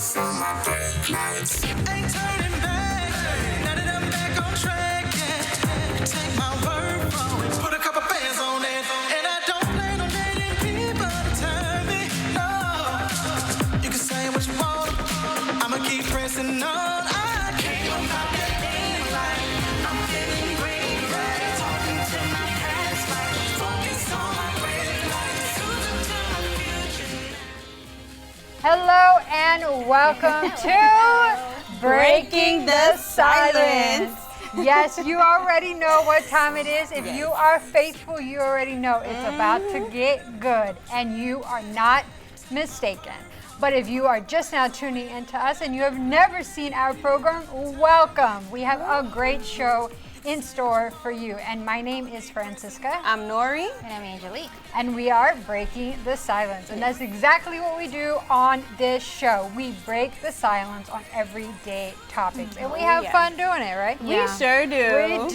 Focus on my brake lights. Ain't turning back. Now that I'm back on track, yeah. Take my word for it. Put a couple bands on it. And I don't plan on letting people turn me. No. You can say what you want. I'ma keep pressing on. I can't go pop that thing like I'm getting green right. Talking to my past life. Focus on my brake lights. Cruising to my future. Hello and welcome to Breaking the Silence. Yes, you already know what time it is. If you are faithful, you already know it's about to get good, and you are not mistaken. But if you are just now tuning into us and you have never seen our program, welcome. We have a great show in store for you. And my name is Francisca. I'm Nori. And I'm Angelique. And we are Breaking the Silence. And that's exactly what we do on this show. We break the silence on everyday topics. And we have fun doing it, right? We sure do.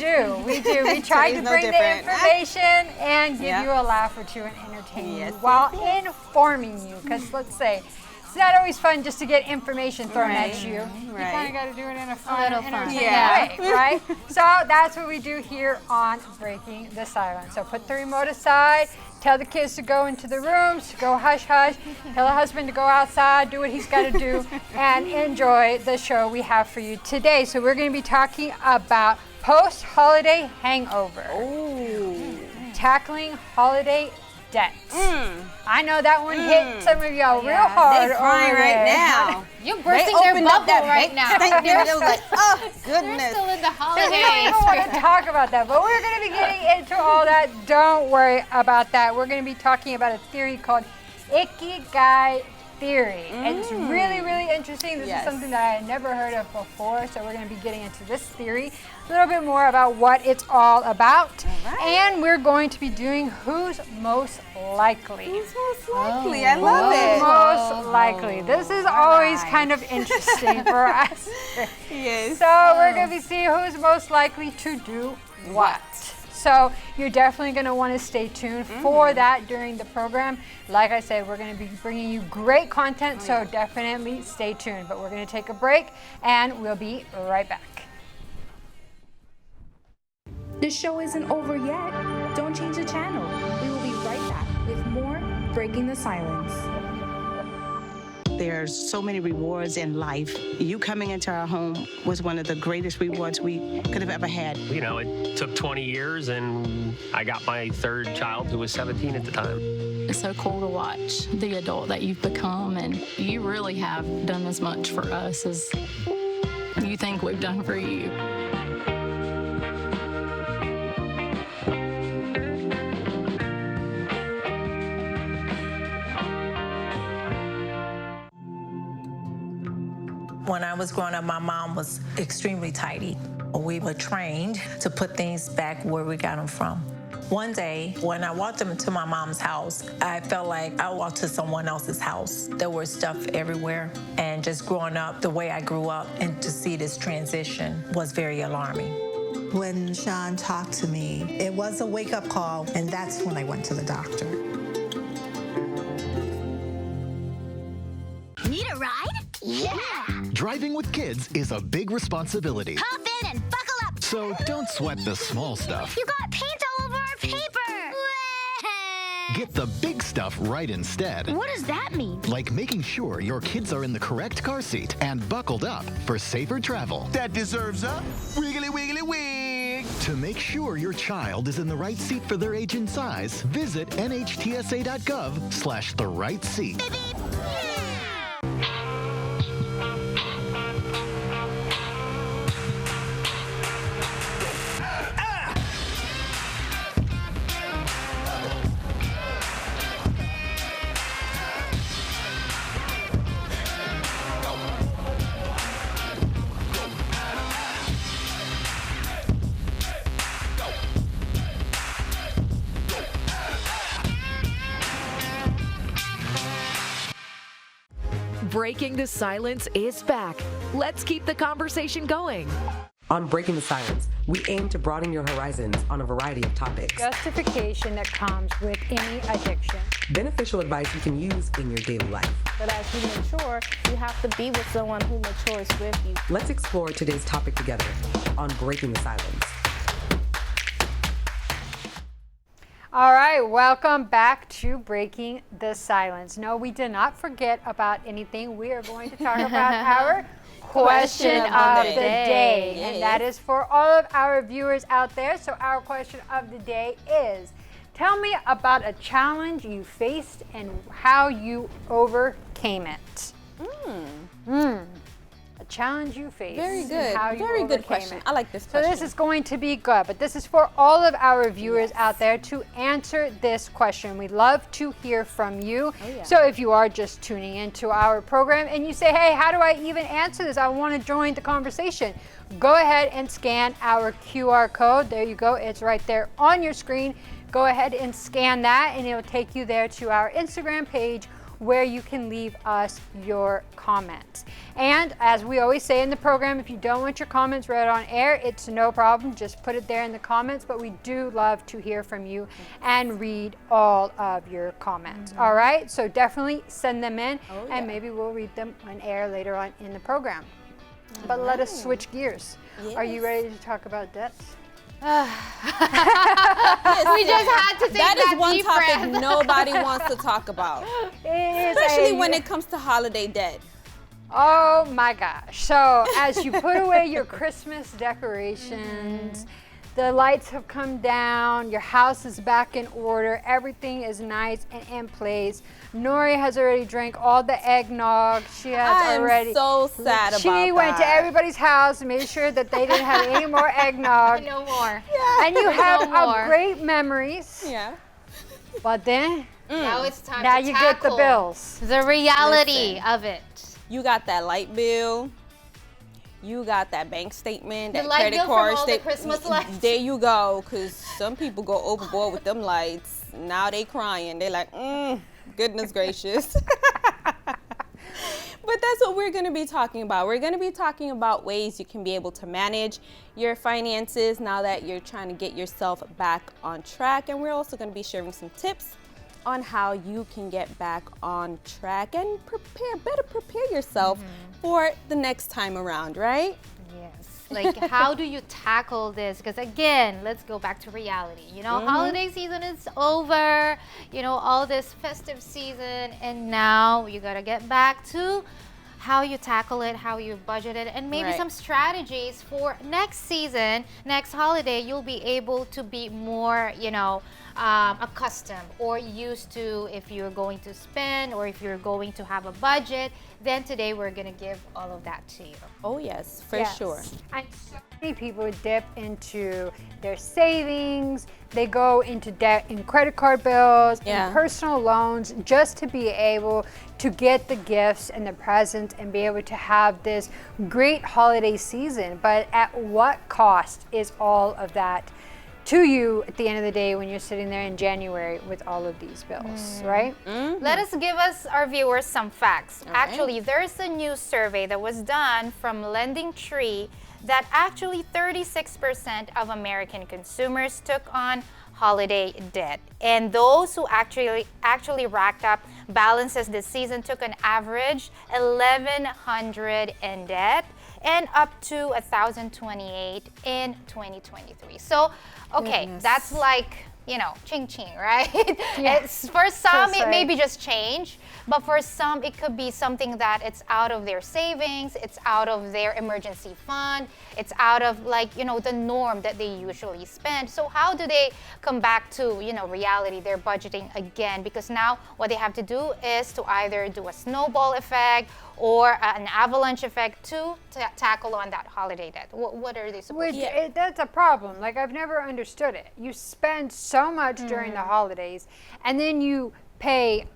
We do. We try to Today's no bring the different. information and give you a laugh or two and entertain you while informing you. Because let's say, it's not always fun just to get information thrown at you. You kind of got to do it in a fun, entertaining way, right? So that's what we do here on Breaking the Silence. So put the remote aside, tell the kids to go into the rooms, to go hush hush, tell the husband to go outside, do what he's got to do, and enjoy the show we have for you today. So we're going to be talking about Post-Holiday Hangover. Ooh. Tackling holiday debt. I know that one hit some of y'all real hard. They're crying over right there. now. You're bursting their bubble right now. They was like, oh, They're goodness. still in the I holidays. don't want to talk about that, but we're going to be getting into all that. Don't worry about that. We're going to be talking about a theory called Ikigai theory. It's really, really interesting. This is something that I had never heard of before, so we're going to be getting into this theory, a little bit more about what it's all about, and we're going to be doing Who's Most Likely. Who's most likely? I love it. Most likely. This is always kind of interesting for us. Yes. So we're going to be seeing who's most likely to do what. So you're definitely going to want to stay tuned for that during the program. Like I said, we're going to be bringing you great content, so definitely stay tuned. But we're going to take a break, and we'll be right back. The show isn't over yet. Don't change the channel. We will be right back with more Breaking the Silence. There's so many rewards in life. You coming into our home was one of the greatest rewards we could have ever had. You know, it took 20 years, and I got my third child, who was 17 at the time. It's so cool to watch the adult that you've become, and you really have done as much for us as you think we've done for you. When I was growing up, my mom was extremely tidy. We were trained to put things back where we got them from. One day, when I walked into my mom's house, I felt like I walked to someone else's house. There was stuff everywhere, and just growing up the way I grew up, and to see this transition was very alarming. When Sean talked to me, it was a wake-up call, and that's when I went to the doctor. Need a ride? Yeah! Driving with kids is a big responsibility. Hop in and buckle up! So don't sweat the small stuff. You got paint all over our paper! Get the big stuff right instead. What does that mean? Like making sure your kids are in the correct car seat and buckled up for safer travel. That deserves a wiggly wiggly wig. To make sure your child is in the right seat for their age and size, visit nhtsa.gov/the right seat. Beep, beep. Breaking the Silence is back. Let's keep the conversation going. On Breaking the Silence, We aim to broaden your horizons on a variety of topics. Justification that comes with any addiction. Beneficial advice you can use in your daily life. But as you mature, you have to be with someone who matures with you. Let's explore today's topic together on Breaking the Silence. All right, welcome back to Breaking the Silence. No, we did not forget about anything. We are going to talk about our question of the day. Yes. And that is for all of our viewers out there. So our question of the day is, tell me about a challenge you faced and how you overcame it. A challenge you faced. Very good. And how you Very good overcame question. it. I like this So question. this is going to be good, but this is for all of our viewers out there to answer this question. We'd love to hear from you. So if you are just tuning into our program and you say, hey, how do I even answer this? I want to join the conversation. Go ahead and scan our QR code. There you go. It's right there on your screen. Go ahead and scan that and it'll take you there to our Instagram page where you can leave us your comments. And as we always say in the program, if you don't want your comments read on air, it's no problem. Just put it there in the comments, but we do love to hear from you and read all of your comments. All right, so definitely send them in and maybe we'll read them on air later on in the program. But let us switch gears. Are you ready to talk about debts? Yes, We just had to take that that is one deep topic breath. nobody wants to talk about. Especially when it comes to holiday debt. Oh my gosh. So as you put away your Christmas decorations, the lights have come down, your house is back in order, everything is nice and in place. Nori has already drank all the eggnog. She has already. I'm so sad about She went to that. everybody's house and made sure that they didn't have any more eggnog. No more. And you have No more. great memories. Yeah. But then, Now it's time now to you get the tackle bills. the reality Listen. of it. You got that light bill. You got that bank statement, The that light credit bill from card all the statement. Christmas lights. There you go, because some people go overboard with them lights. Now they crying. They like, goodness gracious. But that's what we're going to be talking about. We're going to be talking about ways you can be able to manage your finances now that you're trying to get yourself back on track. And we're also going to be sharing some tips on how you can get back on track and better prepare yourself for the next time around, right? Yes. Like, how do you tackle this? Because again, let's go back to reality. You know, holiday season is over, you know, all this festive season, and now you got to get back to how you tackle it, how you budget it, and maybe some strategies for next season, next holiday, you'll be able to be more, you know, accustomed or used to if you're going to spend or if you're going to have a budget. Then today we're going to give all of that to you. Oh yes, for sure. And so many people dip into their savings, they go into debt in credit card bills and personal loans just to be able to get the gifts and the presents and be able to have this great holiday season. But at what cost is all of that to you at the end of the day when you're sitting there in January with all of these bills, right? Let us give our viewers some facts. Actually, there's a new survey that was done from Lending Tree that actually 36% of American consumers took on holiday debt. And those who actually racked up balances this season took an average $1,100 in debt and up to $1,028 in 2023. So, okay, that's like, you know, ching ching, right? It's, for some, it may be just change, but for some, it could be something that it's out of their savings, it's out of their emergency fund, it's out of, like, you know, the norm that they usually spend. So how do they come back to, you know, reality, their budgeting again? Because now what they have to do is to either do a snowball effect or an avalanche effect to tackle on that holiday debt. What are they supposed to do? That's a problem. Like, I've never understood it. You spend so much during the holidays, and then you pay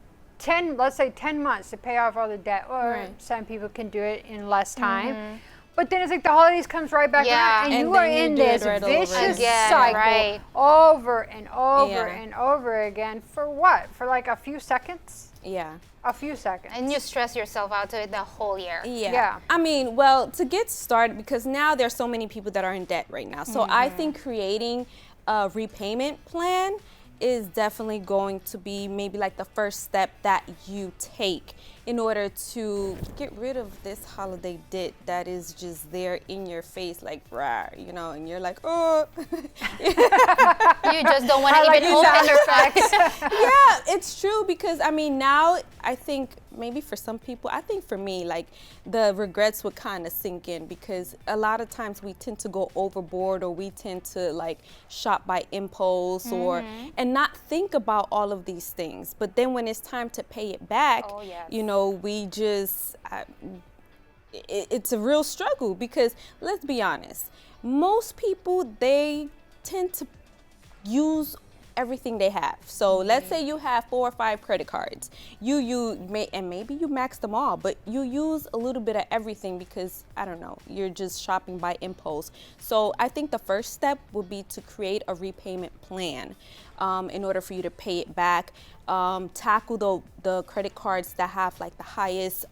let's say 10 months to pay off all the debt, or some people can do it in less time. But then it's like the holidays comes right back around, and you are in this vicious cycle over and over and over again for what? For like a few seconds? Yeah. A few seconds. And you stress yourself out to it the whole year. Yeah. I mean, well, to get started, because now there's so many people that are in debt right now. So I think creating a repayment plan is definitely going to be maybe like the first step that you take in order to get rid of this holiday debt that is just there in your face, like, rah, you know, and you're like, oh. You just don't want to even open your facts. Yeah, it's true, because I mean, now I think maybe for some people, I think for me, like, the regrets would kind of sink in, because a lot of times we tend to go overboard, or we tend to like shop by impulse, or and not think about all of these things. But then when it's time to pay it back, you know, we just it's a real struggle, because let's be honest, most people, they tend to use everything they have. So let's say you have 4 or 5 credit cards. Maybe you max them all, but you use a little bit of everything because, I don't know, you're just shopping by impulse. So I think the first step would be to create a repayment plan in order for you to pay it back. Tackle the credit cards that have like the highest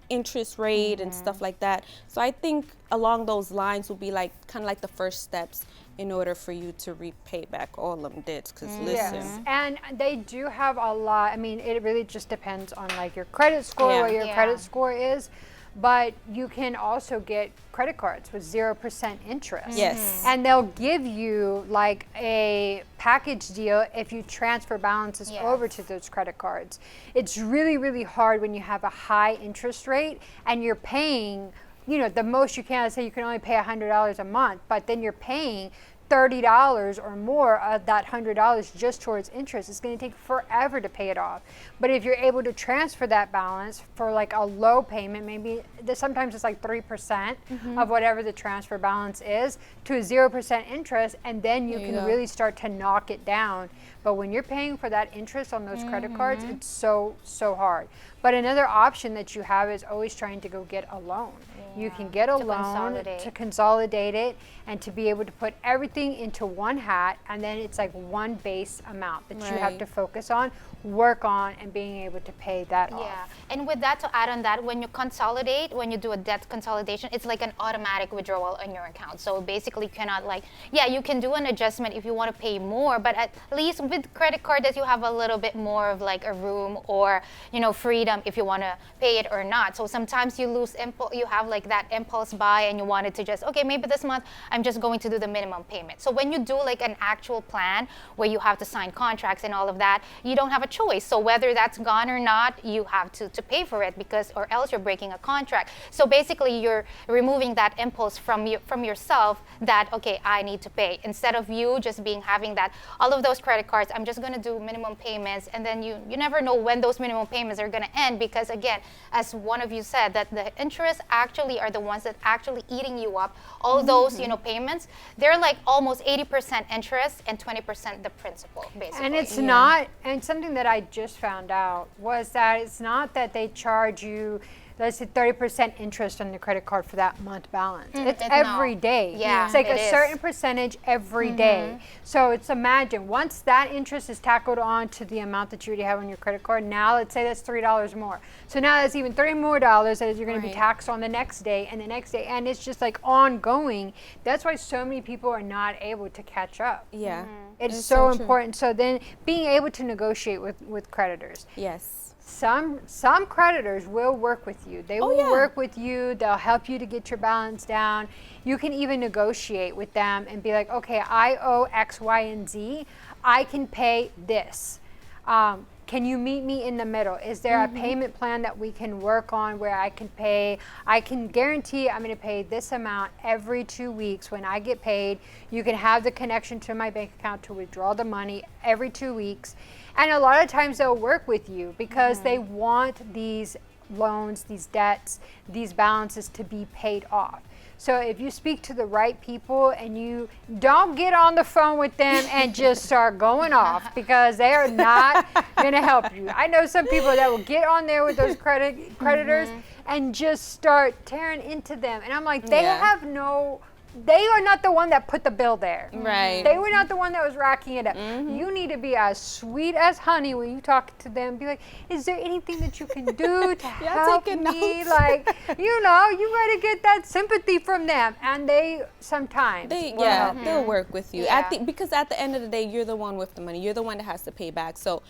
interest rate and stuff like that. So I think along those lines will be like kind of like the first steps in order for you to repay back all of them debts. Because listen, yes, and they do have a lot. I mean, it really just depends on like your credit score, what your credit score is. But you can also get credit cards with 0% interest. Yes. And they'll give you like a package deal if you transfer balances over to those credit cards. It's really, really hard when you have a high interest rate and you're paying, you know, the most you can, say you can only pay $100 a month, but then you're paying $30 or more of that $100 just towards interest. It's going to take forever to pay it off. But if you're able to transfer that balance for like a low payment, maybe sometimes it's like 3% of whatever the transfer balance is, to a 0% interest, and then you can really start to knock it down. But when you're paying for that interest on those credit cards, it's so hard. But another option that you have is always trying to go get a loan. You can get a loan to consolidate it and to be able to put everything into one hat, and then it's like one base amount that you have to focus on, work on, and being able to pay that off. Yeah, and with that, to add on that, when you consolidate, when you do a debt consolidation, it's like an automatic withdrawal on your account. So basically you cannot like, you can do an adjustment if you want to pay more, but at least with credit card that you have a little bit more of like a room or, you know, freedom if you want to pay it or not. So sometimes you lose you have like that impulse buy and you wanted to just, okay, maybe this month I'm just going to do the minimum payment. So when you do like an actual plan where you have to sign contracts and all of that, you don't have a choice. So whether that's gone or not, you have to pay for it, because or else you're breaking a contract. So basically you're removing that impulse from yourself that, okay, I need to pay, instead of you just having that all of those credit cards, I'm just going to do minimum payments, and then you never know when those minimum payments are going to end, because again, as one of you said, that the interests actually are the ones that actually eating you up. All those, you know, payments, they're like almost 80% interest and 20% the principal, basically. And it's not, and something that I just found out was that it's not that they charge you, let's say 30% interest on the credit card for that month balance. It's every day. Yeah, it's like a certain percentage every day. So it's, imagine once that interest is tackled on to the amount that you already have on your credit card, now let's say that's $3 more. So now that's even $30 more that you're going to be taxed on the next day and the next day, and it's just like ongoing. That's why so many people are not able to catch up. Yeah. It's so important. So then being able to negotiate with creditors. Yes. Some creditors will work with you. They will work with you. They'll help you to get your balance down. You can even negotiate with them and be like, okay, I owe X, Y, and Z. I can pay this. Can you meet me in the middle? Is there a payment plan that we can work on where I can pay? I can guarantee I'm going to pay this amount every 2 weeks. When I get paid, you can have the connection to my bank account to withdraw the money every 2 weeks. And a lot of times they'll work with you because they want these loans, these debts, these balances to be paid off. So if you speak to the right people and you don't get on the phone with them and just start going off, because they are not going to help you. I know some people that will get on there with those creditors and just start tearing into them. And I'm like, they have no they are not the one that put the bill there. Right. They were not the one that was racking it up. You need to be as sweet as honey when you talk to them. Be like, is there anything that you can do to help me? Like, you know, you got to get that sympathy from them. And they sometimes they'll work with you. Because at the end of the day, you're the one with the money. You're the one that has to pay back. So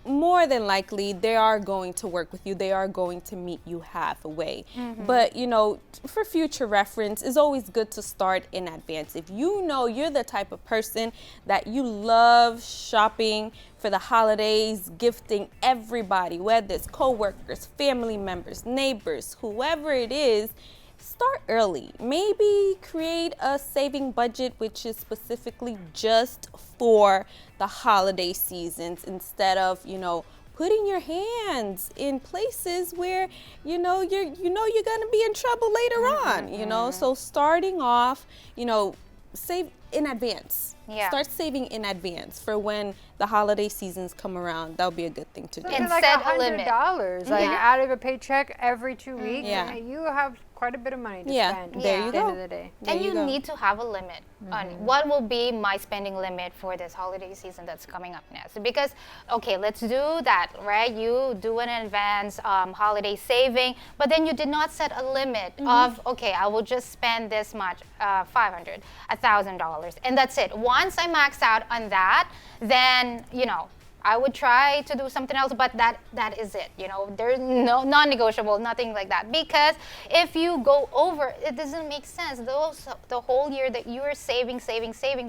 more than likely, they are going to work with you. They are going to meet you halfway. But, you know, for future reference, it's always good to start in advance. If you know you're the type of person that you love shopping for the holidays, gifting everybody, whether it's coworkers, family members, neighbors, whoever it is, start early. Maybe create a saving budget which is specifically just for the holiday seasons instead of, you know, putting your hands in places where you're gonna be in trouble later on, you know. So starting off, you know, save in advance. Start saving in advance for when the holiday seasons come around. That would be a good thing to do. And like $100, like out of a paycheck every 2 weeks. And you have quite a bit of money to spend there you at the go. end of the day. And you need to have a limit on what will be my spending limit for this holiday season that's coming up next. Because, okay, let's do that, right? You do an advance holiday saving, but then you did not set a limit of, okay, I will just spend this much, $500, $1,000, and that's it. Once I max out on that, then, you know, I would try to do something else, but that is it. You know, there's no non-negotiable, nothing like that. Because if you go over, it doesn't make sense. The whole year that you are saving,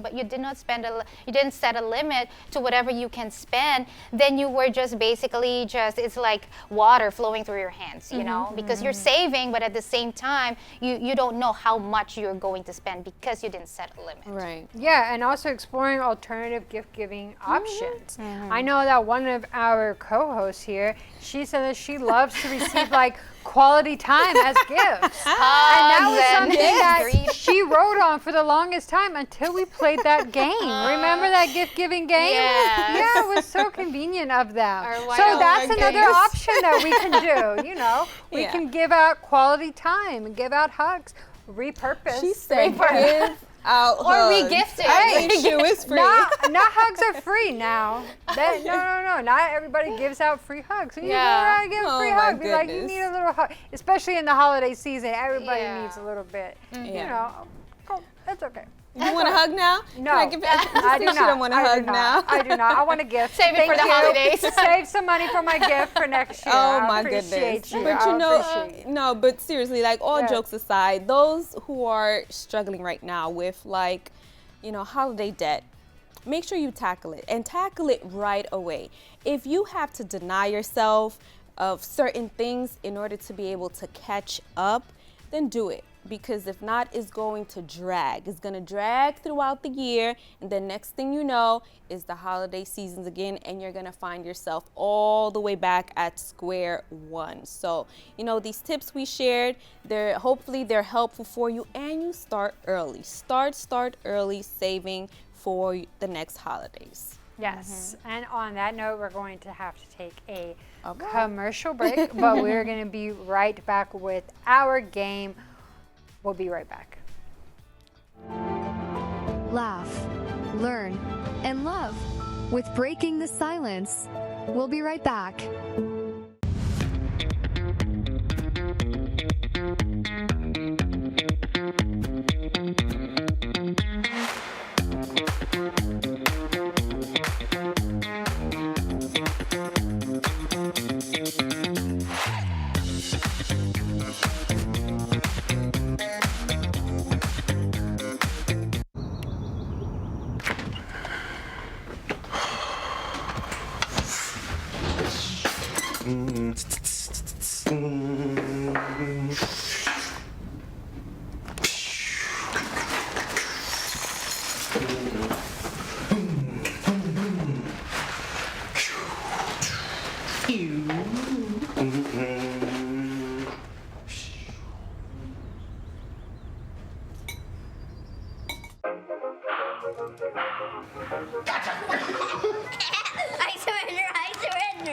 but you did not you didn't set a limit to whatever you can spend, then you were just basically it's like water flowing through your hands, you know, because you're saving, but at the same time, you don't know how much you're going to spend because you didn't set a limit. Right. Yeah, and also exploring alternative gift-giving options. I know that one of our co-hosts here, she said that she loves to receive like quality time as gifts. And that was something that she wrote on for the longest time until we played that game. Remember that gift-giving game? Yeah, it was so convenient of them. So that's another option that we can do, you know. We can give out quality time and give out hugs, repurpose. She said give out or re-gift it. Hey, it was free. Not hugs are free now. No. Not everybody gives out free hugs. So you go around and give a free hug. Be like, you need a little hug. Especially in the holiday season, everybody needs a little bit. You know, that's okay. You want a hug now? No, I do not. You don't want a hug now. I do not. I want a gift. Save it for the holidays. Save some money for my gift for next year. Oh my goodness. But you know, no, but seriously, like all jokes aside, those who are struggling right now with like, you know, holiday debt, make sure you tackle it and tackle it right away. If you have to deny yourself of certain things in order to be able to catch up, then do it. Because if not, it's going to drag. It's going to drag throughout the year. And then next thing you know is the holiday seasons again. And you're going to find yourself all the way back at square one. So, you know, these tips we shared, hopefully they're helpful for you. And you start early. Start early saving for the next holidays. Yes. And on that note, we're going to have to take a commercial break. But we're going to be right back with our game. We'll be right back. Laugh, learn, and love with Breaking the Silence. We'll be right back.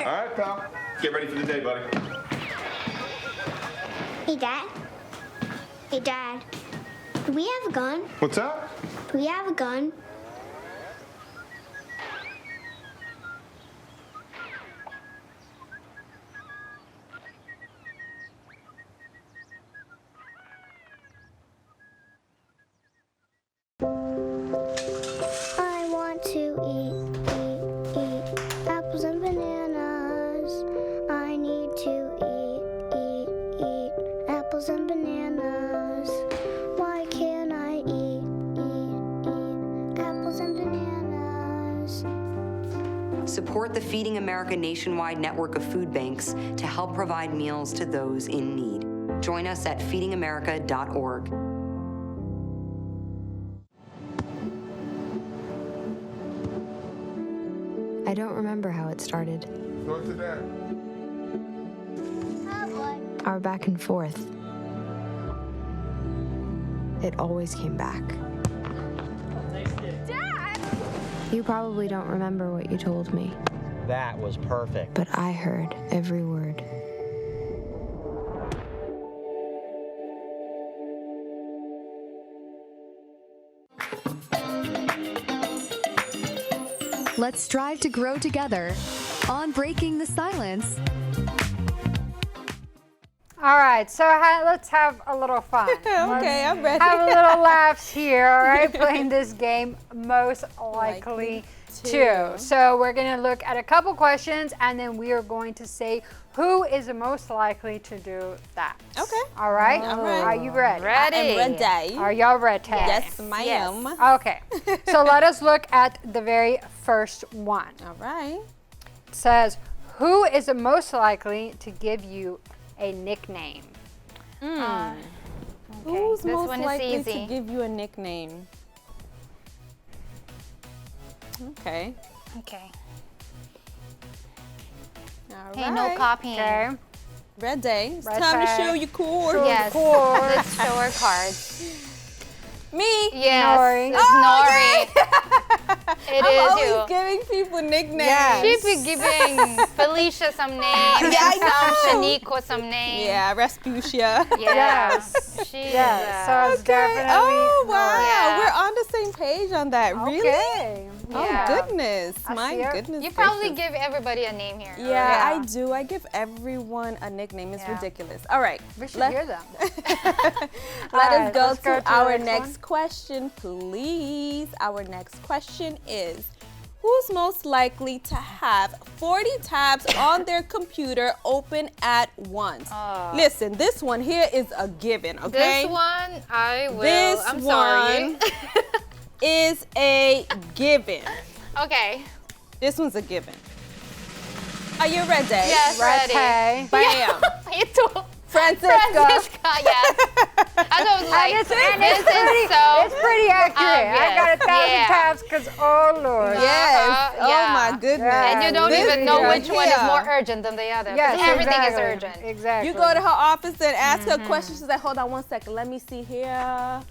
All right, pal. Get ready for the day, buddy. Hey, Dad. Hey, Dad. Do we have a gun? What's that? Do we have a gun? I want to eat apples and bananas. I need to eat apples and bananas. Why can't I eat apples and bananas? Support the Feeding America nationwide network of food banks to help provide meals to those in need. Join us at feedingamerica.org. I don't remember how it started. Go to that. Our back and forth. It always came back. Dad! You probably don't remember what you told me, That was perfect. but I heard every word. Let's strive to grow together on Breaking the Silence. All right, so let's have a little fun. Okay, I'm ready. Have a little laughs here, all right, playing this game, most likely to. So we're going to look at a couple questions, and then we are going to say who is the most likely to do that. Okay. All right? All right. Are you ready? I'm ready. Are y'all ready? Yes, ma'am. Okay, so let us look at the very first one. All right. It says, who is the most likely to give you a nickname? Who's this most one is likely easy. to give you a nickname? Okay. Okay. All Hey, no right. copying. Okay. Red day. It's Red time day. to show your cord. Yes. Let's show our cards. Me? Yes. Nori. It's Oh, Nori. It I'm is always you. giving people nicknames. Yes. She'd be giving Felicia some names. Yeah, I know. Shaniqua some names. Yeah, Rasputia. Yes. She Yes, so it's definitely Oh, wow. Yeah. We're on the same page on that. Really? Okay. Oh, Yeah. goodness. I My see it. goodness. You probably gracious. give everybody a name here. Yeah, I do. I give everyone a nickname. It's Yeah. ridiculous. All right. We should Let- hear them. Let All us right, go let's go to to our the next next question, please. Our next question is, who's most likely to have 40 tabs on their computer open at once? Listen, this one here is a given, okay? This one, I will. This I'm sorry. one is a given. Okay. This one's a given. Are you ready? Yes, ready. Okay. Bam. You too. Francisca. Yes. I was like, it's this pretty, is so it's pretty accurate. I got 1,000 tabs because, oh Lord. Yes. yeah. Oh my goodness. And you don't This even know right which one is here. more urgent than the other. 'cause Yes, everything is exactly. urgent. Exactly. You go to her office and ask her questions. She's like, hold on 1 second. Let me see here.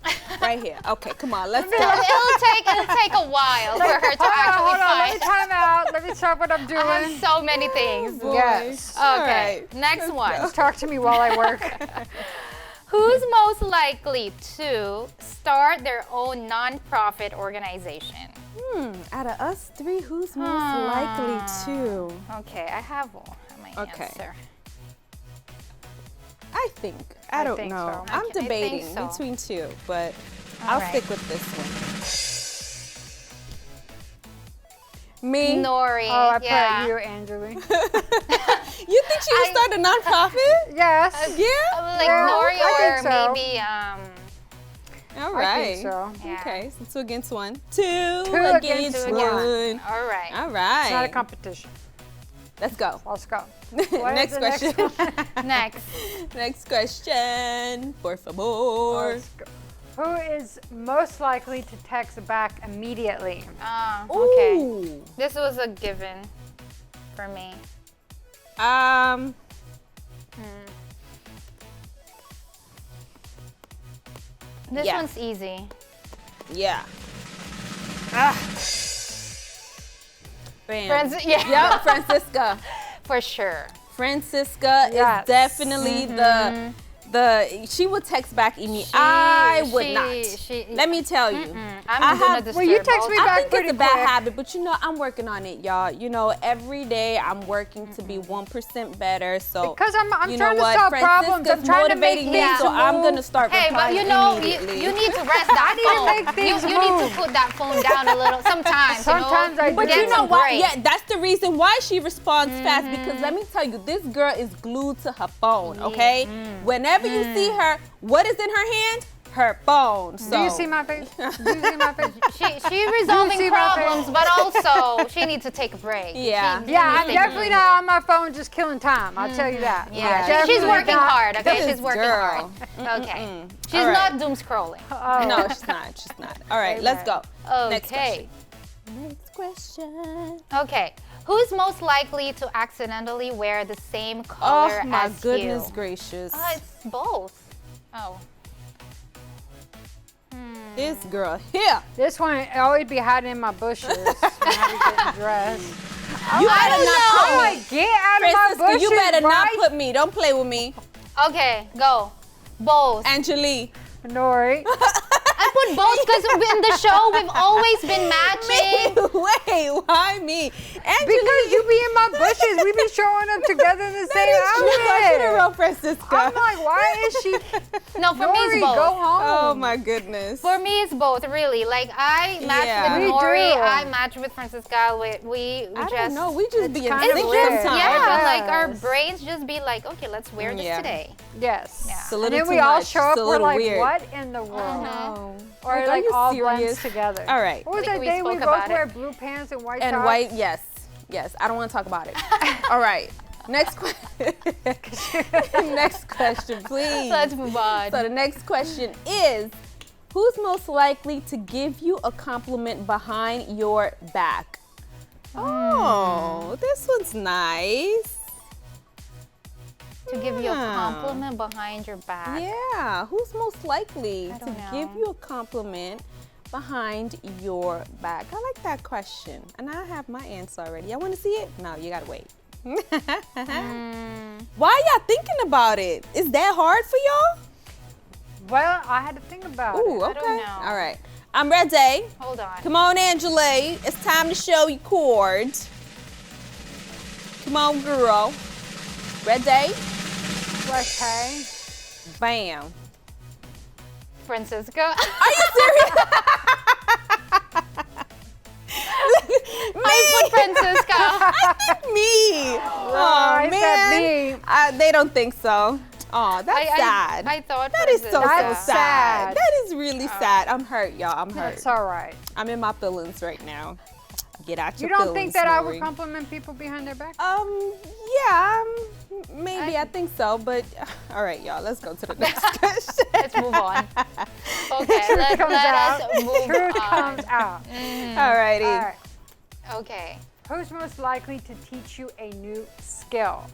Right here. Okay, come on. Let's go. It'll take a while for her to actually Hold on, let me find. time out. Let me stop what I'm doing. I have so many things. Yes. Okay, next one. Just talk to me while I work. Who's most likely to start their own nonprofit organization? Out of us three, who's most likely to? Okay, I have my answer. I think. I don't think know. so. I'm Okay, I debating think so. between two, but All I'll right. stick with this one. Me? Nori. Oh, I yeah. put you, Angeli. You think she would start a nonprofit? Yes. Yeah? Like Yeah, Nori I or think so. maybe All I right. think so. Yeah. Okay, so 2 against 1. 2 against against one. 1. All right. All right. It's not a competition. Let's go. Let's go. What Next is the question. one? Next. Next question. Por favor. Let's go. Who is most likely to text back immediately? Okay. Ooh. This was a given for me. This Yeah. one's easy. Yeah. Bam. Yeah. Yep, Francisca. For sure. Francisca Yes. is definitely She would text back immediately. I would not. Let me tell you. Well, you text me back I think pretty it's a bad quick. habit, but you know, I'm working on it, y'all. You know, every day I'm working to be 1% better. So because I'm you trying know to solve problems. I'm trying to make motivating things me, so I'm gonna start Hey, but replying you know, immediately. you need to rest that phone. I need to make things you need to put that phone down a little. Sometimes I do. But you Get know some what? break. Yeah, that's the reason why she responds fast, because let me tell you, this girl is glued to her phone, okay? Whenever you see her, what is in her hand? Her phone. So. Do you see my face? Do you see my face? She's resolving problems, but also she needs to take a break. Yeah. I'm definitely not on my phone just killing time. I'll tell you that. Yeah, she's working hard, okay? She's working hard. Girl. Okay. She's not doom scrolling. No, she's not. She's not. All right, let's go. Okay. Next question. Okay. Who's most likely to accidentally wear the same color as you? Oh my goodness gracious. It's both. Oh. This girl here. This one always be hiding in my bushes when I be getting dressed. You better not put I'm me. like, get out of my bushes, You better not right? put me. Don't play with me. Okay, go. Both. Angelique. Nori. I put both because in the show we've always been matching. Wait, why me? Angelique. Because you be in my bushes. We be showing up together in the same She's a outfit. real Francisca. I'm like, why is she? No, for me Nori, it's both. go home. Oh my goodness. For me it's both, really. Like I match with Me Nori, too. I match with Francisca. We I just don't know. We just be in kind of sync weird. sometimes. yeah, like our brains just be like, okay, let's wear this today. Yes. Yeah. It's a And little then too we all much. show up. It's a We're little like, weird. what in the world? No. Or Like, are like you all serious? blends together. All right. What was I think that we day we spoke both about wear it. blue pants and white And tops? white, yes. I don't want to talk about it. All right. Next question. Next question, please. Let's move on. So the next question is, who's most likely to give you a compliment behind your back? Oh, this one's nice. To give you a compliment behind your back. Yeah, who's most likely I to don't know. give you a compliment behind your back? I like that question. And I have my answer already. I want to see it? No, you gotta wait. Why y'all thinking about it? Is that hard for y'all? Well, I had to think about Ooh, it. okay. don't know. All right. I'm ready. Hold on. Come on, Angela. It's time to show you chords. Come on, girl. Ready? Okay. Bam. Francisca. Are you serious? I put Francisca. Me. I said me. They don't think so. Oh, that's sad. I thought that is so That's sad. sad. That is really sad. I'm hurt, y'all. I'm hurt. That's all right. I'm in my feelings right now. Get out You your don't feelings, think that I Lori. would compliment people behind their back? Yeah, maybe I think so, but all right, y'all, let's go to the next question. Let's move on. Okay, let us move Truth on. comes out. All righty. All right. Okay. Who's most likely to teach you a new skill?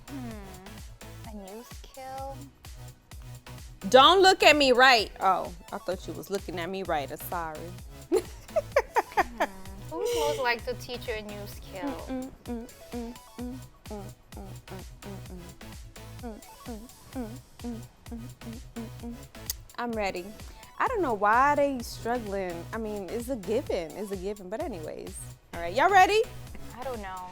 A new skill. Don't look at me right. Oh, I thought you was looking at me right. I'm sorry. Who's most likely to teach you a new skill? I'm ready. I don't know why they struggling. I mean, it's a given. It's a given. But anyways, all right, y'all ready? I don't know.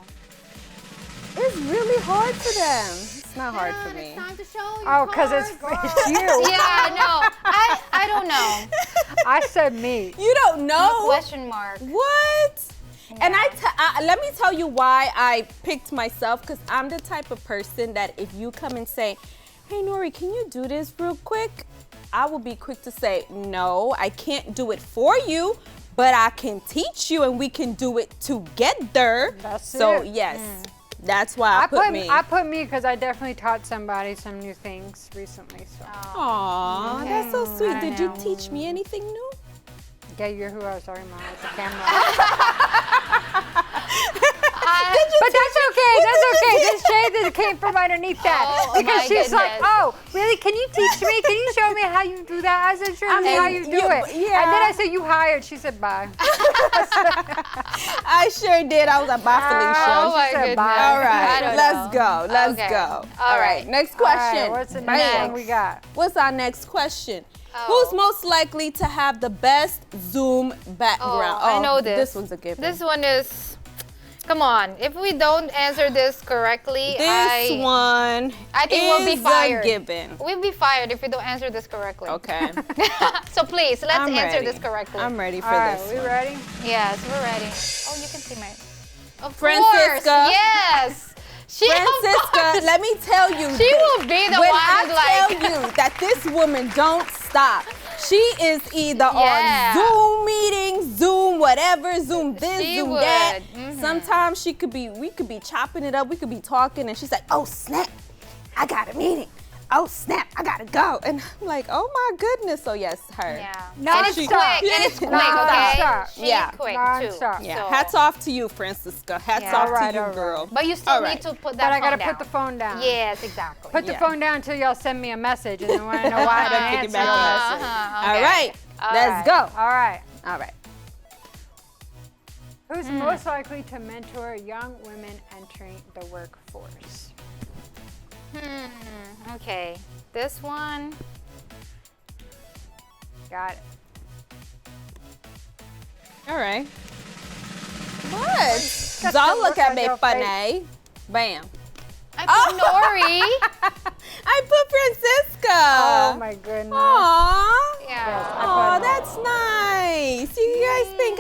It's really hard for them. It's not hard for me. Time to show you. Oh, because it's you. Yeah, no. I don't know. I said me. You don't know? Question mark. What? And let me tell you why I picked myself, because I'm the type of person that if you come and say, hey, Nori, can you do this real quick? I will be quick to say, no, I can't do it for you, but I can teach you and we can do it together. That's so, it. yes, that's why I put me. I put me because I definitely taught somebody some new things recently. So. Aw, that's so sweet. Did you teach me anything new? Yeah, you're who I was talking about with the camera. But that's okay. That's okay. This shade that came from underneath that. Oh, because my she's like, goodness. oh, really? Can you teach me? Can you show me how you do that? I said, show me how you do it. yeah. And then I said, you hired. She said, bye. I sure did. I was like, bye, Felicia. Oh my She said goodness. bye. All I right, don't let's know. go. Let's Okay. go. All right. Next All right, question. what's the Bam. next one we got? What's our next question? Oh. Who's most likely to have the best Zoom background? I know this. This one's a given. This one is, come on. If we don't answer this correctly, This one I think we'll be is fired. a given. We'll be fired if we don't answer this correctly. Okay. So please, let's I'm answer ready. this correctly. I'm ready for All right, this. we ready? Yes, we're ready. Oh, you can see my. Of Francisca. course, yes. She, of Francisca, course. let me tell you. She will be the when one I who's like. tell you that this woman don't stop. She is either Yeah. on Zoom meetings, Zoom whatever, Zoom this, She Zoom would. that. Mhm. Sometimes we could be chopping it up. We could be talking, and she's like, "Oh snap, I got a meeting. Oh snap, I gotta go." And I'm like, "Oh my goodness." So yes, her. Yeah. No, And it's quick. And it's quick, okay? Non-stop. She's Yeah. quick too. Non-stop. Yeah. So- Hats off to you, Francisca. Hats Yeah. off All right, to you, all right. girl. But you still All need right. to put that But I phone gotta down. put the phone down. Yes, exactly. Put the Yeah. phone down until y'all send me a message, and then when I know why I Then pick it answer back your up. message. Uh-huh, All okay. right, All let's right. go. All right. All right. Who's most likely to mentor young women entering the workforce? Okay. This one. Got it. All right. What? Got Don't the look look at on me your funny. Bam. I put Nori. I put Francisca. Oh my goodness. Aw. Yeah. Oh, that's nice. You guys think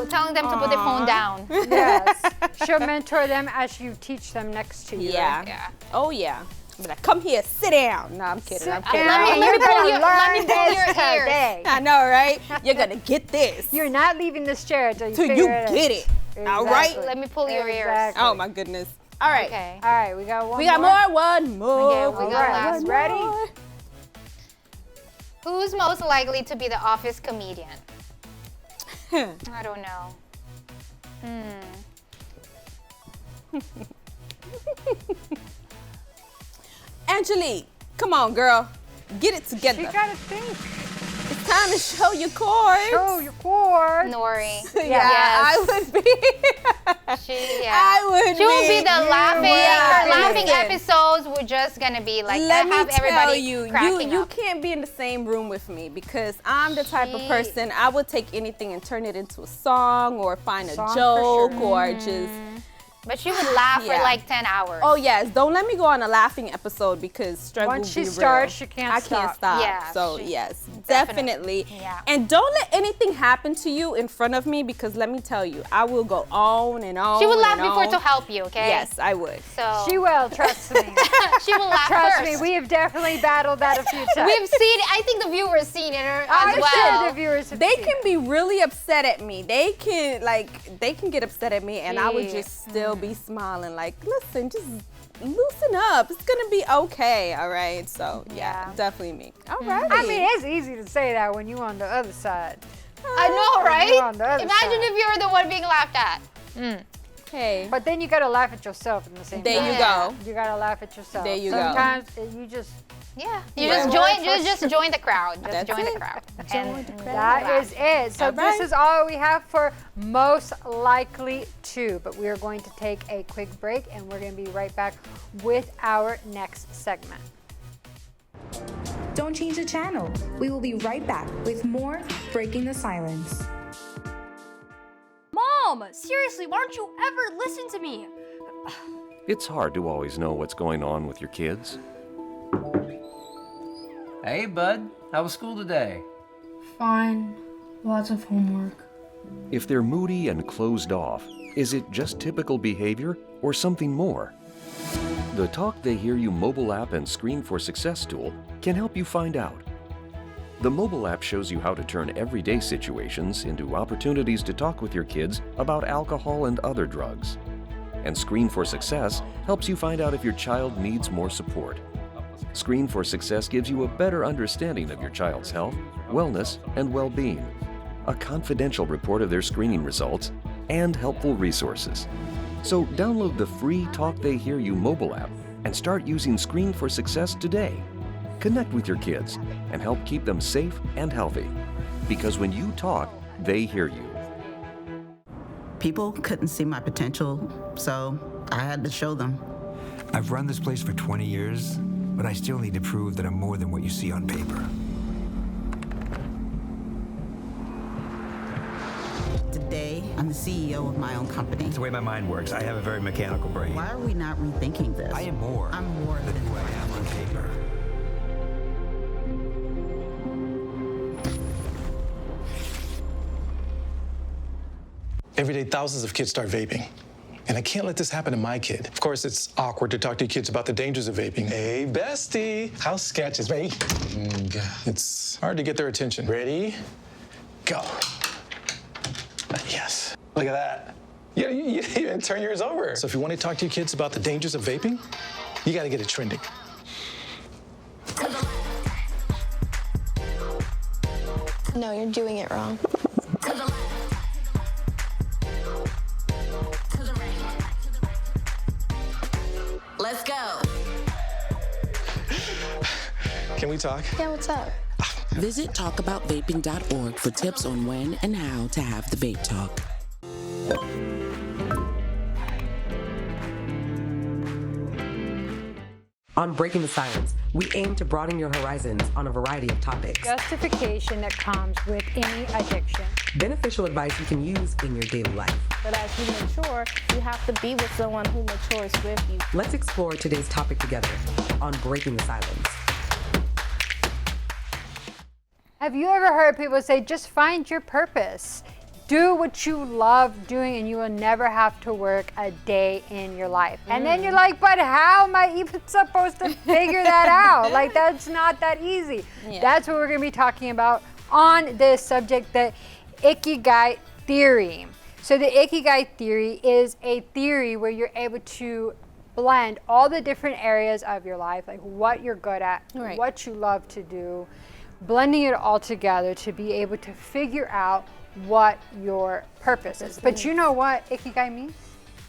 Telling them to put their phone down. Yes. She'll mentor them as you teach them next to you. Yeah. right? Yeah. Oh, yeah. I'm like, come here, sit down. No, I'm kidding. I'm kidding. Now, Let me you're pull gonna your- learn let me pull this your ears. today. I know, right? You're going to get this. You're not leaving this chair until you Till figure you it out. get it. All right? Exactly. Let me pull your ears. Exactly. Oh, my goodness. All right. Okay. All right, we got one We got more. One more. Okay, we got last one Ready? more. Who's most likely to be the office comedian? I don't know. Angelique, come on, girl. Get it together. You gotta think. It's time to show your chords. Show your chords. Nori. Yeah, I would be. I would She will be the laughing. Yeah, Her laughing listen. episodes were just gonna be like Let me have tell everybody you, cracking you up. can't be in the same room with me because I'm the type of She- person I would take anything and turn it into a song or find a Song for joke sure. or just. But she would laugh for Yeah. like 10 hours. Oh yes, don't let me go on a laughing episode because struggle Once will she be starts, real. she can't I stop. can't stop. Yeah, So she- yes, definitely. definitely. Yeah. And don't let anything happen to you in front of me because let me tell you, I will go on and on. She would laugh and before on. to help you, okay? Yes, I would. So She will, trust me. she will laugh Trust first. me, we have definitely battled that a few times. We've seen. I think the viewers seen it as I'm well. sure the viewers have They seen can it. be really upset at me. They can get upset at me, and I would just still be smiling. Like, listen, just loosen up. It's gonna be okay. All right. So yeah, definitely me. All right. I mean, it's easy to say that when you're on the other side. I know, When you're on right? the other Imagine side. if you were the one being laughed at. Hey. But then you gotta laugh at yourself in the same There time. you go. You gotta laugh at yourself. There you go. Sometimes you just Yeah. You Yeah. just join. Just join the crowd. Just That's join it. the crowd. Join the crowd. that is it. So All this right. is all we have for most likely to. But we are going to take a quick break, and we're going to be right back with our next segment. Don't change the channel. We will be right back with more Breaking the Silence. Mom, seriously, why don't you ever listen to me? It's hard to always know what's going on with your kids. Hey, bud. How was school today? Fine. Lots of homework. If they're moody and closed off, is it just typical behavior or something more? The Talk They Hear You mobile app and Screen for Success tool can help you find out. The mobile app shows you how to turn everyday situations into opportunities to talk with your kids about alcohol and other drugs. And Screen for Success helps you find out if your child needs more support. Screen for Success gives you a better understanding of your child's health, wellness, and well-being, a confidential report of their screening results, and helpful resources. So download the free Talk They Hear You mobile app and start using Screen for Success today. Connect with your kids and help keep them safe and healthy. Because when you talk, they hear you. People couldn't see my potential, so I had to show them. I've run this place for 20 years, but I still need to prove that I'm more than what you see on paper. Today, I'm the CEO of my own company. It's the way my mind works. I have a very mechanical brain. Why are we not rethinking this? I am more. I'm more than who I am on paper. Every day, thousands of kids start vaping. And I can't let this happen to my kid. Of course, it's awkward to talk to your kids about the dangers of vaping. Hey, bestie, how sketch is vape? It's hard to get their attention. Ready? Go. Yes. Look at that. You didn't even turn yours over. So if you want to talk to your kids about the dangers of vaping, you got to get it trending. No, you're doing it wrong. Let's go. Can we talk? Yeah, what's up? Visit talkaboutvaping.org for tips on when and how to have the vape talk. On Breaking the Silence, we aim to broaden your horizons on a variety of topics. Justification that comes with any addiction. Beneficial advice you can use in your daily life. But as you mature, you have to be with someone who matures with you. Let's explore today's topic together on Breaking the Silence. Have you ever heard people say, just find your purpose? Do what you love doing and you will never have to work a day in your life. And then you're like, but how am I even supposed to figure that out? Like, that's not that easy. Yeah. That's what we're gonna be talking about on this subject, the Ikigai theory. So the Ikigai theory is a theory where you're able to blend all the different areas of your life, like what you're good at, what you love to do, blending it all together to be able to figure out what your purpose is. But you know what Ikigai means?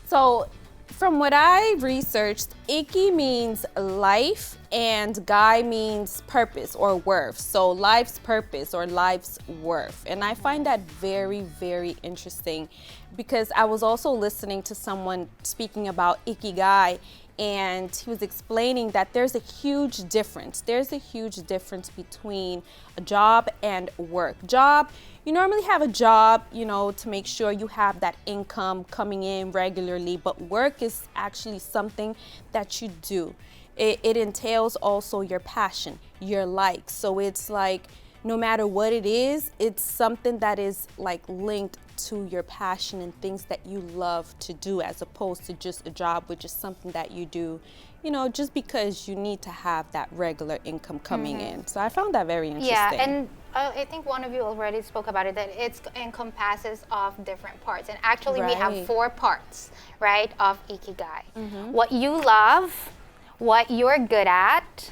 So from what I researched, Iki means life and Gai means purpose or worth. So life's purpose or life's worth. And I find that very, very interesting because I was also listening to someone speaking about Ikigai, and he was explaining that there's a huge difference. There's a huge difference between a job and work. Job, you normally have a job, you know, to make sure you have that income coming in regularly, but work is actually something that you do. It entails also your passion, your likes. So it's like, no matter what it is, it's something that is like linked to your passion and things that you love to do, as opposed to just a job, which is something that you do, you know, just because you need to have that regular income coming in. So I found that very interesting. Yeah, and I think one of you already spoke about it, that it encompasses of different parts. And actually we have 4 parts, right, of Ikigai. What you love, what you're good at,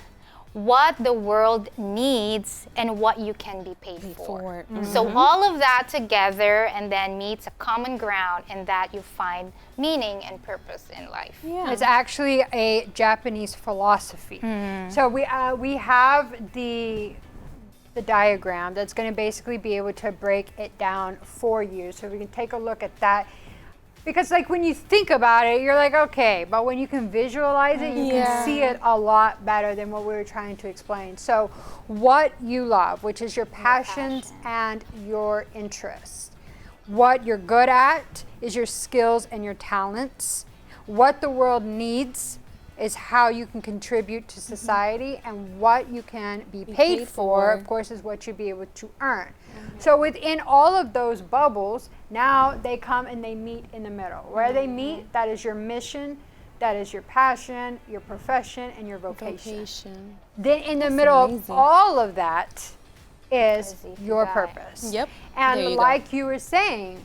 what the world needs, and what you can be paid for. So all of that together and then meets a common ground, and that you find meaning and purpose in life. Yeah. It's actually a Japanese philosophy. So we have the diagram that's going to basically be able to break it down for you. So we can take a look at that. Because like when you think about it, you're like, okay, but when you can visualize it, you can see it a lot better than what we were trying to explain. So what you love, which is your passions and your interests. What you're good at is your skills and your talents. What the world needs is how you can contribute to society, and what you can be paid for, of course, is what you'll be able to earn. So within all of those bubbles, now they come and they meet in the middle. Where they meet, that is your mission, that is your passion, your profession, and your vocation. Then in the middle of all of that is your purpose. And like you were saying,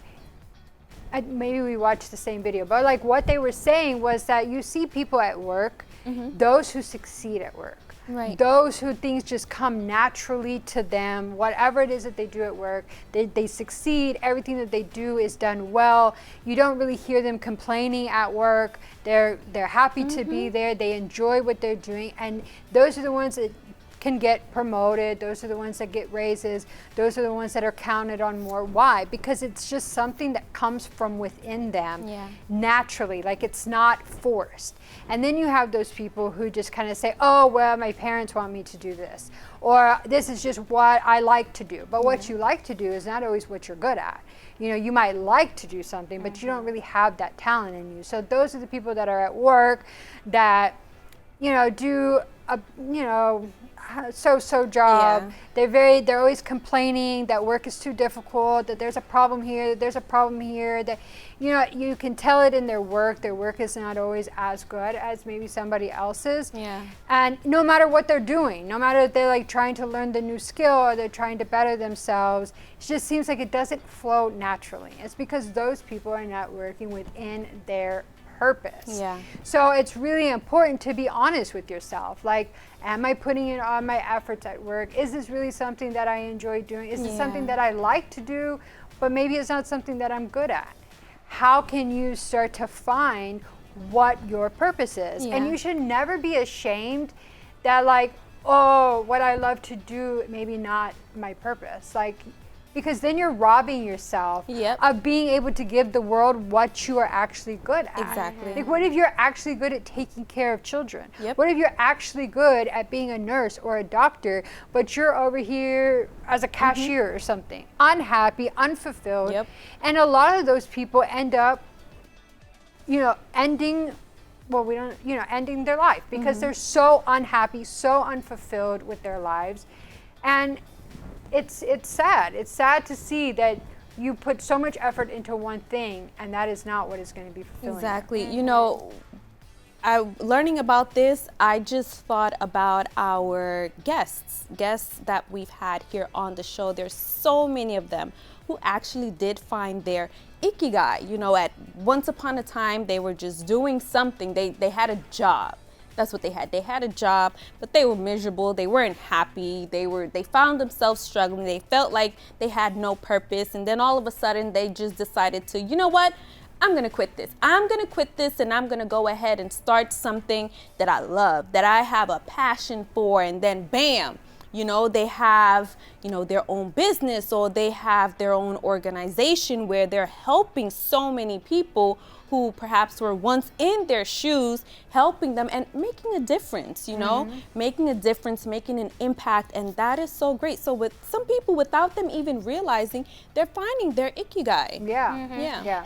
maybe we watched the same video, but like what they were saying was that you see people at work, those who succeed at work, Right. Those who things just come naturally to them, whatever it is that they do at work, they succeed. Everything that they do is done well. You don't really hear them complaining at work. They're happy to be there. They enjoy what they're doing, and those are the ones that can get promoted. Those are the ones that get raises. Those are the ones that are counted on more. Why? Because it's just something that comes from within them naturally, like it's not forced. And then you have those people who just kind of say, oh, well, my parents want me to do this, or this is just what I like to do. But what you like to do is not always what you're good at. You know, you might like to do something, but you don't really have that talent in you. So those are the people that are at work that, you know, do a, you know, so job. They're always complaining that work is too difficult, that there's a problem here, there's a problem here, that, you know, you can tell it in their work. Their work is not always as good as maybe somebody else's. And no matter what they're doing, no matter if they're like trying to learn the new skill or they're trying to better themselves, it just seems like it doesn't flow naturally. It's because those people are not working within their purpose. So it's really important to be honest with yourself. Like, am I putting in all my efforts at work? Is this really something that I enjoy doing? Is this something that I like to do, but maybe it's not something that I'm good at? How can you start to find what your purpose is? And you should never be ashamed that, like, oh, what I love to do, maybe not my purpose. Like, because then you're robbing yourself of being able to give the world what you are actually good at. Exactly. Like, what if you're actually good at taking care of children? What if you're actually good at being a nurse or a doctor, but you're over here as a cashier or something, unhappy, unfulfilled? And a lot of those people end up, you know, ending their life because they're so unhappy, so unfulfilled with their lives. And it's sad. It's sad to see that you put so much effort into one thing and that is not what is going to be fulfilling. Exactly. You know, learning about this, I just thought about our guests that we've had here on the show. There's so many of them who actually did find their ikigai. You know, at once upon a time, they were just doing something. They had a job. That's what they had. They had a job, but they were miserable. They weren't happy. They found themselves struggling. They felt like they had no purpose. And then all of a sudden they just decided to, you know what? I'm going to quit this. I'm going to quit this and I'm going to go ahead and start something that I love, that I have a passion for. And then bam, you know, they have, you know, their own business, or they have their own organization where they're helping so many people who perhaps were once in their shoes, helping them and making a difference, you know, making a difference, making an impact. And that is so great. So with some people, without them even realizing, they're finding their ikigai.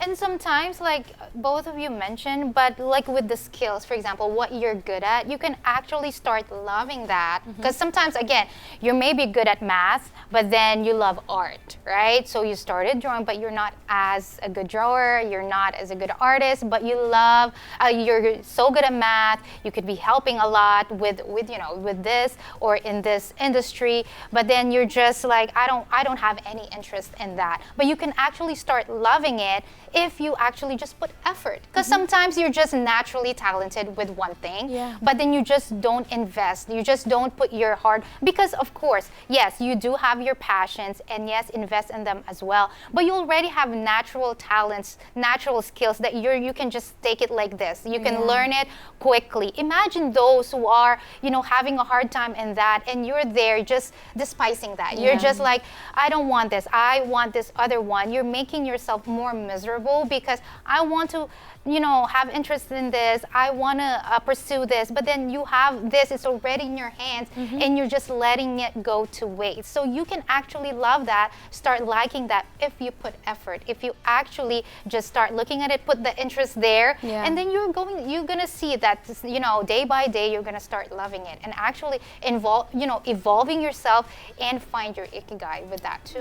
And sometimes, like both of you mentioned, but like with the skills, for example, what you're good at, you can actually start loving that. Because sometimes, again, you may be good at math, but then you love art, right? So you started drawing, but you're not as a good drawer, you're not as a good artist, but you love, you're so good at math, you could be helping a lot with you know, with this or in this industry, but then you're just like, I don't have any interest in that. But you can actually start loving it if you actually just put effort. Because sometimes you're just naturally talented with one thing, but then you just don't invest, you just don't put your heart, because of course, yes, you do have your passions, and yes, invest in them as well, but you already have natural talents, natural skills that you can just take it like this. You can learn it quickly. Imagine those who are, you know, having a hard time in that, and you're there just despising that. You're just like, I don't want this, I want this other one. You're making yourself more miserable because I want to, you know, have interest in this, I want to pursue this, but then you have this, it's already in your hands, and you're just letting it go to waste. So you can actually love that, start liking that if you put effort, if you actually just start looking at it, put the interest there, and then you're gonna see that, you know, day by day you're gonna start loving it and actually evolving yourself and find your ikigai with that too.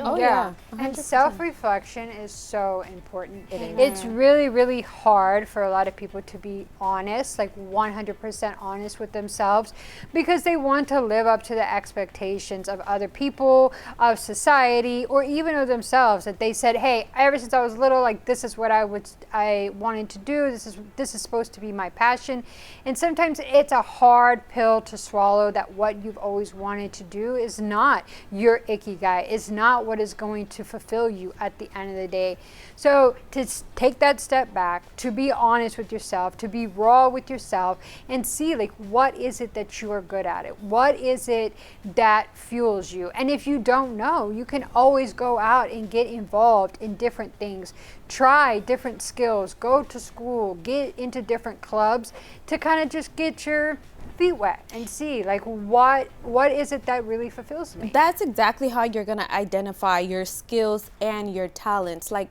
And self-reflection is so important. It's really, really hard for a lot of people to be honest, like 100% honest with themselves, because they want to live up to the expectations of other people, of society, or even of themselves, that they said, hey, ever since I was little, like this is what I wanted to do. This is supposed to be my passion. And sometimes it's a hard pill to swallow that what you've always wanted to do is not your ikigai. It's not what is going to fulfill you at the end of the day. So to take that step back, to be honest with yourself, to be raw with yourself, and see like what is it that you are good at it? What is it that fuels you? And if you don't know, you can always go out and get involved in different things. Try different skills, go to school, get into different clubs to kind of just get your feet wet and see like what is it that really fulfills me. That's exactly how you're going to identify your skills and your talents. Like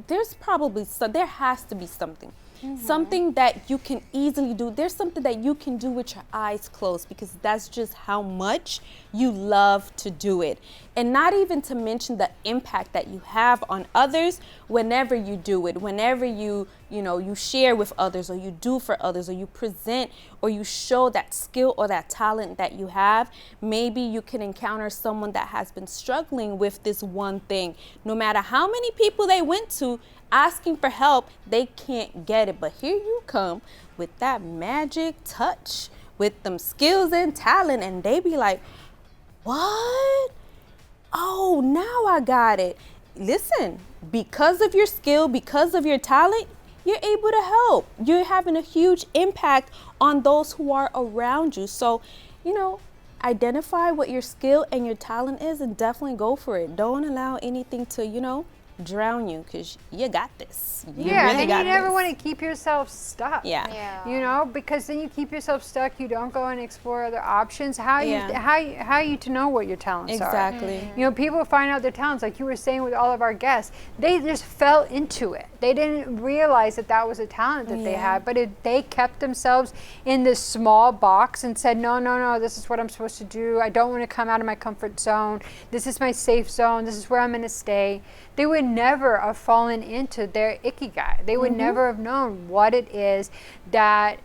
there has to be something. Something that you can easily do. There's something that you can do with your eyes closed because that's just how much you love to do it. And not even to mention the impact that you have on others whenever you do it, whenever you share with others or you do for others or you present or you show that skill or that talent that you have. Maybe you can encounter someone that has been struggling with this one thing. No matter how many people they went to asking for help, they can't get it. But here you come with that magic touch, with them skills and talent, and they be like, what? Oh, now I got it. Listen, because of your skill, because of your talent, you're able to help. You're having a huge impact on those who are around you. So, identify what your skill and your talent is and definitely go for it. Don't allow anything to, drown you because you got this. You really got you never this. want to keep yourself stuck. Because then you keep yourself stuck. You don't go and explore other options. How are you to know what your talents are? Exactly. People find out their talents, like you were saying with all of our guests. They just fell into it. They didn't realize that was a talent that they had, but they kept themselves in this small box and said, no, this is what I'm supposed to do. I don't want to come out of my comfort zone. This is my safe zone. This is where I'm going to stay. They would never have fallen into their ikigai. They would never have known what it is that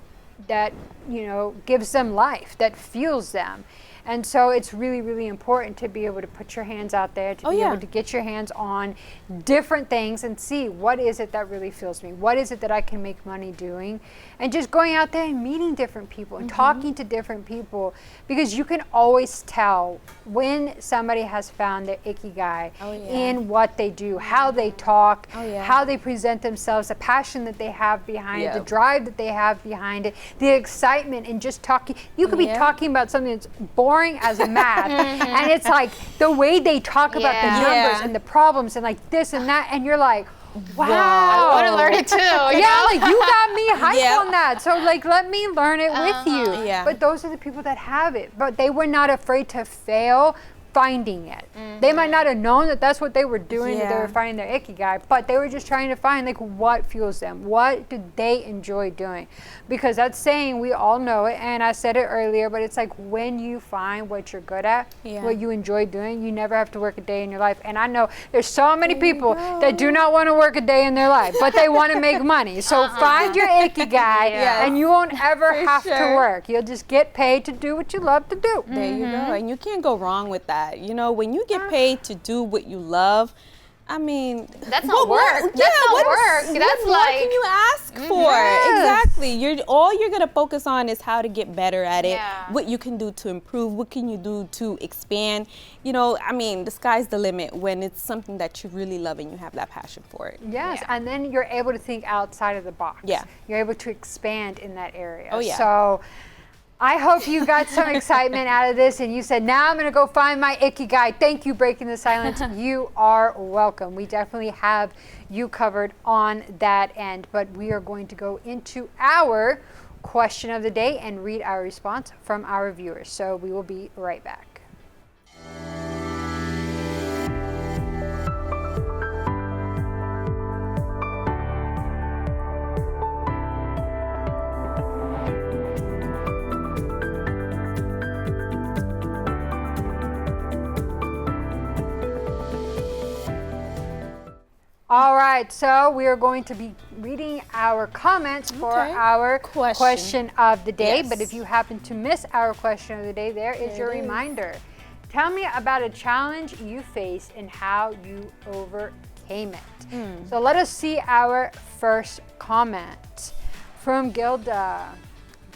gives them life, that fuels them. And so it's really, really important to be able to put your hands out there, to be able to get your hands on different things and see what is it that really fills me? What is it that I can make money doing? And just going out there and meeting different people and talking to different people, because you can always tell when somebody has found their ikigai in what they do, how they talk, how they present themselves, the passion that they have behind it, the drive that they have behind it, the excitement in just talking. You could be talking about something that's boring as a math, and it's like the way they talk about the numbers and the problems and like this and that, and you're like, wow, I want to learn it too. Like you got me hyped on that. So like, let me learn it with you. But those are the people that have it. But they were not afraid to fail finding it. They might not have known that that's what they were doing, that they were finding their ikigai, but they were just trying to find like what fuels them. What do they enjoy doing? Because that saying, we all know it, and I said it earlier, but it's like when you find what you're good at, what you enjoy doing, you never have to work a day in your life. And I know there's so many people that do not want to work a day in their life, but they want to make money. So find your ikigai and you won't ever have to work. You'll just get paid to do what you love to do. There you go. And you can't go wrong with that. When you get paid to do what you love, I mean, that's not work. That's not work. That's what more can you ask for? Exactly. All you're gonna focus on is how to get better at it. What you can do to improve. What can you do to expand? I mean, the sky's the limit when it's something that you really love and you have that passion for it. Yes, and then you're able to think outside of the box. You're able to expand in that area. Oh yeah. So I hope you got some excitement out of this and you said, now I'm going to go find my ikigai. Thank you, Breaking the Silence. You are welcome. We definitely have you covered on that end, but we are going to go into our question of the day and read our response from our viewers. So we will be right back. All right, so we are going to be reading our comments for our question of the day. But if you happen to miss our question of the day, there is your reminder. Tell me about a challenge you faced and how you overcame entertainment. So let us see our first comment from Gilda.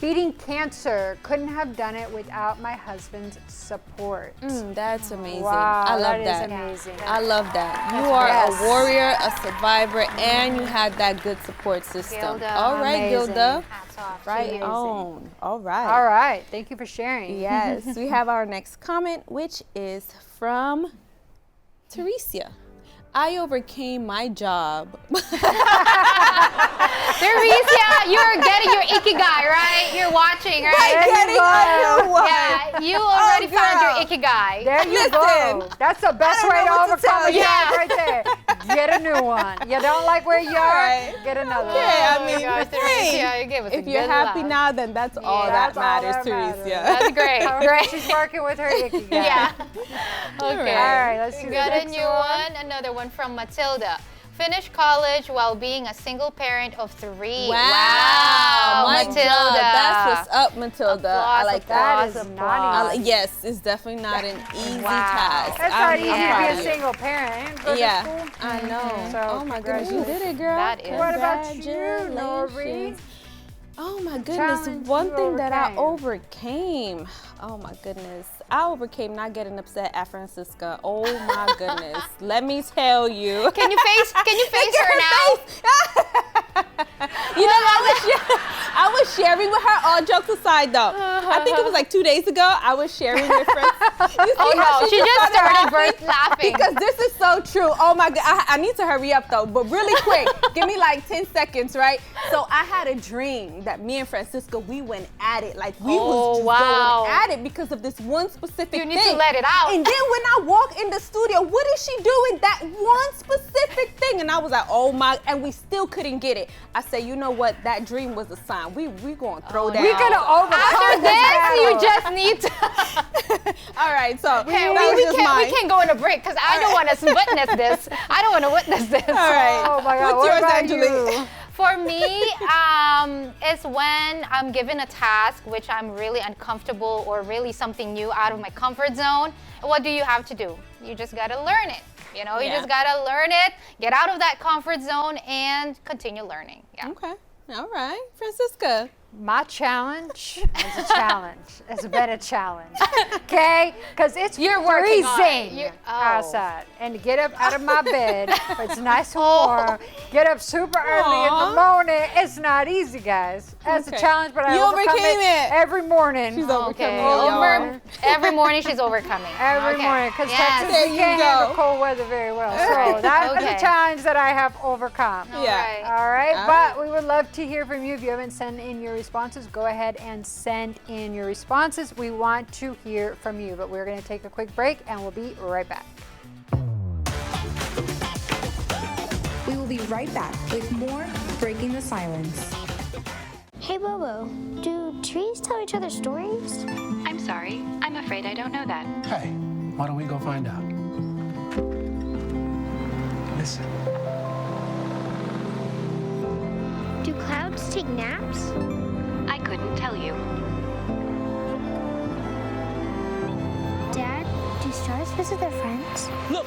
Beating cancer, couldn't have done it without my husband's support. That's amazing. Wow, I love that is amazing. I love that. You are a warrior, a survivor, and you had that good support system. Gilda, all right, amazing. Gilda. Hats off. Right on. All right. All right, thank you for sharing. Yes, we have our next comment, which is from Teresia. I overcame my job. Teresia, you're getting your ikigai, right? You're watching, right? Yeah, you already found your ikigai. There you go. That's the best way to overcome a job right there. Get a new one. You don't like where you are, get another one. I mean, Teresia, you gave us if a you're good happy laugh. now, then that's all that matters, Teresia. That's great. Great. She's working with her ikigai. Yeah. Okay. All right, let's see We the got a next new one. another one from Matilda. Finished college while being a single parent of 3. Wow, Matilda. That's what's up, Matilda. I like that. That is not easy. Yes, it's definitely not an easy task. That's not easy to proud be of a you. single parent. Go to Yeah, school. I know. So Oh my goodness, you did it, girl. That is. What about you, Nori? Congratulations. Oh my goodness, Challenge one you thing that I overcame. Oh my goodness. I overcame not getting upset at Francisca. Oh my goodness. Let me tell you. Can you face her now? You know, I was sharing with her, all jokes aside though. I think it was like 2 days ago, I was sharing with friends. You see Oh how no, she just started laughing. Because this is so true. Oh my God, I need to hurry up though, but really quick. Give me like 10 seconds, right? So I had a dream that me and Francisca, we went at it. Like we was just going at it because of this one specific thing. You need to let it out. And then when I walk in the studio, what is she doing? That one specific thing. And I was like, oh my, and we still couldn't get it. I said, you know what? That dream was a sign. We gonna throw that. We're gonna overcome After this, you just need to. All right, so Okay, we can't go on a break because I don't want to witness this. I don't want to witness this. All right. Oh my God. What's What yours, about Angelique? you? For me, it's when I'm given a task which I'm really uncomfortable or really something new out of my comfort zone. What do you have to do? You just gotta learn it. You know, you just gotta learn it, get out of that comfort zone, and continue learning. Yeah. Okay. All right, Francisca. My challenge is a challenge. It's been a challenge. Okay? Because it's working on it. freezing outside. And to get up out of my bed, it's nice and warm. Get up super early in the morning. It's not easy, guys. That's a challenge, but I overcome it every morning. She's overcoming it. Every morning she's overcoming. Every morning. Because Texas, There we you can't go. handle cold weather very well. So that is a challenge that I have overcome. Yeah. All right, but we would love to hear from you. If you haven't sent in your responses, go ahead and send in your responses. We want to hear from you, but we're going to take a quick break and we'll be right back. We will be right back with more Breaking the Silence. Hey Bobo, do trees tell each other stories? I'm sorry, I'm afraid I don't know that. Hey, why don't we go find out? Listen. Do clouds take naps? I couldn't tell you. Dad, do stars visit their friends? Look!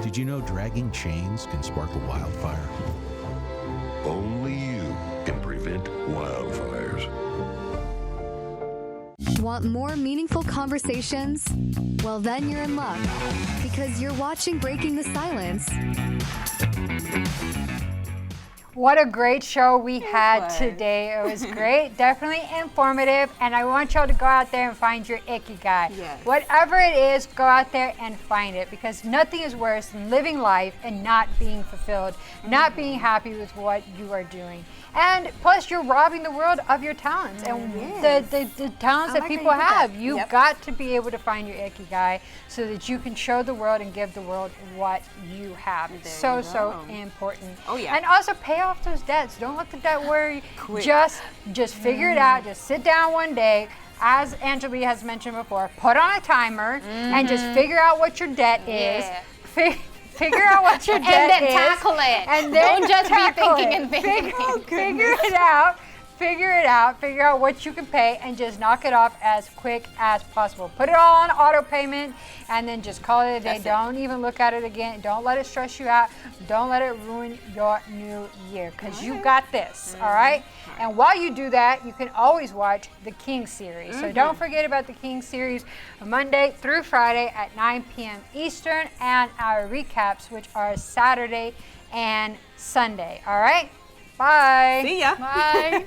Did you know dragging chains can spark a wildfire? Only you can prevent wildfires. Want more meaningful conversations? Well, then you're in luck, because you're watching Breaking the Silence. What a great show we had today. It was great, definitely informative, and I want y'all to go out there and find your ikigai. Yes. Whatever it is, go out there and find it, because nothing is worse than living life and not being fulfilled, not being happy with what you are doing. And plus, you're robbing the world of your talents and the talents that people have. You've got to be able to find your ikigai so that you can show the world and give the world what you have. It's so important. Oh yeah. And also pay off off those debts. Don't let the debt worry you. Just figure it out. Just sit down one day. As Angela has mentioned before, put on a timer and just figure out what your debt is. Figure out what your debt is. And then tackle it. And then don't just be thinking and thinking. Figure it out. Figure it out. Figure out what you can pay and just knock it off as quick as possible. Put it all on auto payment and then just call it a day. Don't even look at it again. Don't let it stress you out. Don't let it ruin your new year because you got this, all right? And while you do that, you can always watch the King series. So don't forget about the King series Monday through Friday at 9 p.m. Eastern and our recaps, which are Saturday and Sunday, all right? Bye. See ya. Bye.